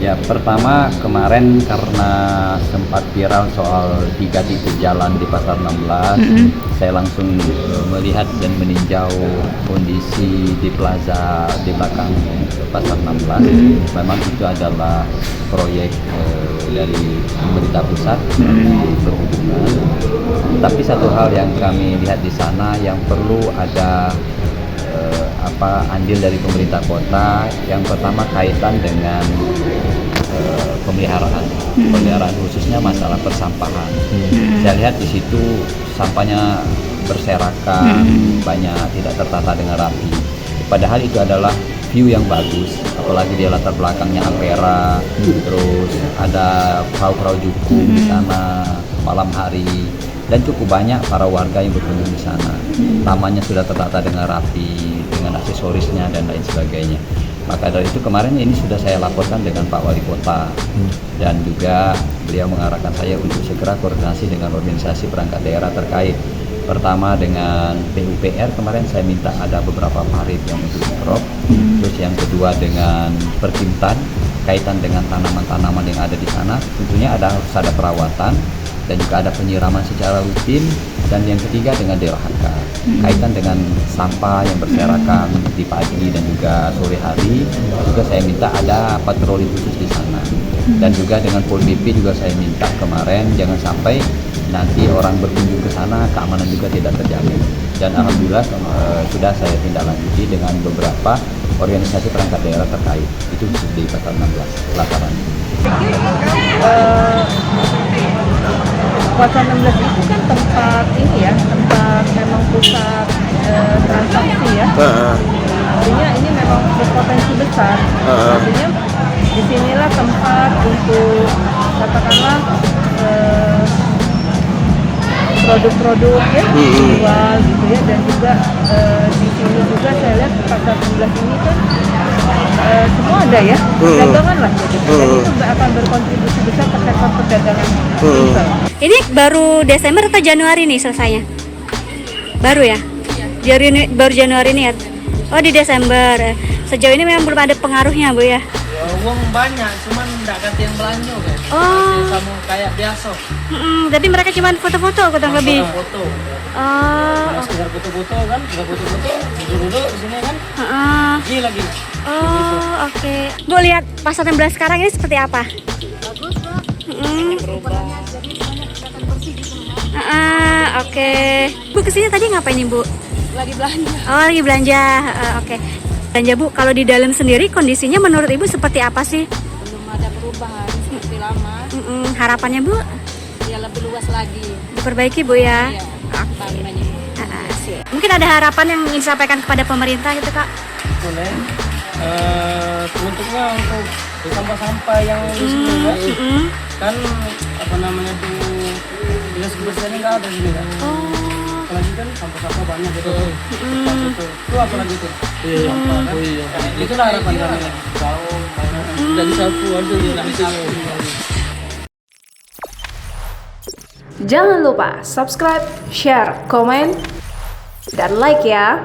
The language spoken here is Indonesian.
Ya, pertama kemarin karena sempat viral soal 3 titik jalan di Pasar 16, saya langsung melihat dan meninjau kondisi di plaza di belakang Pasar 16. Memang itu adalah proyek dari pemerintah pusat dari perhubungan. Tapi satu hal yang kami lihat di sana yang perlu ada andil dari pemerintah kota. Yang pertama kaitan dengan pemeliharaan khususnya masalah persampahan. Saya lihat di situ sampahnya berserakan, banyak tidak tertata dengan rapi. Padahal itu adalah view yang bagus, apalagi dia latar belakangnya Ampera, terus ada perahu-perahu Juku di sana malam hari, dan cukup banyak para warga yang berkunjung di sana. Tamannya sudah tertata dengan rapi, dengan aksesorisnya dan lain sebagainya. Maka dari itu kemarin ini sudah saya laporkan dengan Pak Wali Kota, dan juga beliau mengarahkan saya untuk segera koordinasi dengan organisasi perangkat daerah terkait. Pertama dengan PUPR, kemarin saya minta ada beberapa parit yang untuk crop. Terus yang kedua dengan Perkintan, kaitan dengan tanaman-tanaman yang ada di sana, tentunya harus ada perawatan dan juga ada penyiraman secara rutin. Dan yang ketiga dengan DLHK, kaitan dengan sampah yang berserakan di pagi dan juga sore hari, juga saya minta ada patroli khusus di sana. Dan juga dengan Pol BP juga saya minta kemarin jangan sampai nanti orang berkunjung ke sana keamanan juga tidak terjamin. Dan alhamdulillah sudah saya tindak lanjuti dengan beberapa organisasi perangkat daerah terkait. Itu di Pasar 16 pelataran. Pasar 16 itu kan tempat ini ya, tempat memang pusat transaksi ya. Artinya ini memang berpotensi besar. Artinya disinilah tempat untuk katakanlah produk-produk ya dijual gitu ya, dan juga di sini juga saya lihat Pasar 16 ini kan semua ada ya, dagangan lah gitu. Jadi itu akan berkontribusi besar ke sektor perdagangan. Ini baru Desember atau Januari nih selesainya? Baru ya? Baru Januari nih ya? Oh, di Desember. Sejauh ini memang belum ada pengaruhnya, Bu ya? Uang banyak, cuman nggak ganti yang belanja kan? Oh. Sama kayak biasa. Jadi mereka cuma foto-foto kurang lebih? Foto. Oh. Sekedar foto-foto kan, sekedar foto-foto, duduk di sini kan? Gini lagi. Oh, oke. Bu, lihat Pasar 16 sekarang ini seperti apa? Bagus, Pak. Perubahannya jadi banyak kelihatan bersih gitu. Oke. Bu, kesini tadi ngapain nih, Bu? Lagi belanja. Oh, lagi belanja. Oke. Belanja, Bu, kalau di dalam sendiri kondisinya menurut Ibu seperti apa sih? Belum ada perubahan seperti lama. Harapannya, Bu? Ya lebih luas lagi. Diperbaiki, Bu ya? Iya. Tanahnya. Mungkin ada harapan yang ingin disampaikan kepada pemerintah gitu, Kak? Boleh. Untuknya untuk sampah-sampah yang di sini kan apa namanya tuh dinas kebersihannya nggak ada di sini kan. Apalagi kan sampah-sampah banyak gitu. Itu apalagi tuh. Sampah kan. Itulah harapan kami. Jadi sapu aja ya. Jangan lupa subscribe, share, komen, dan like ya.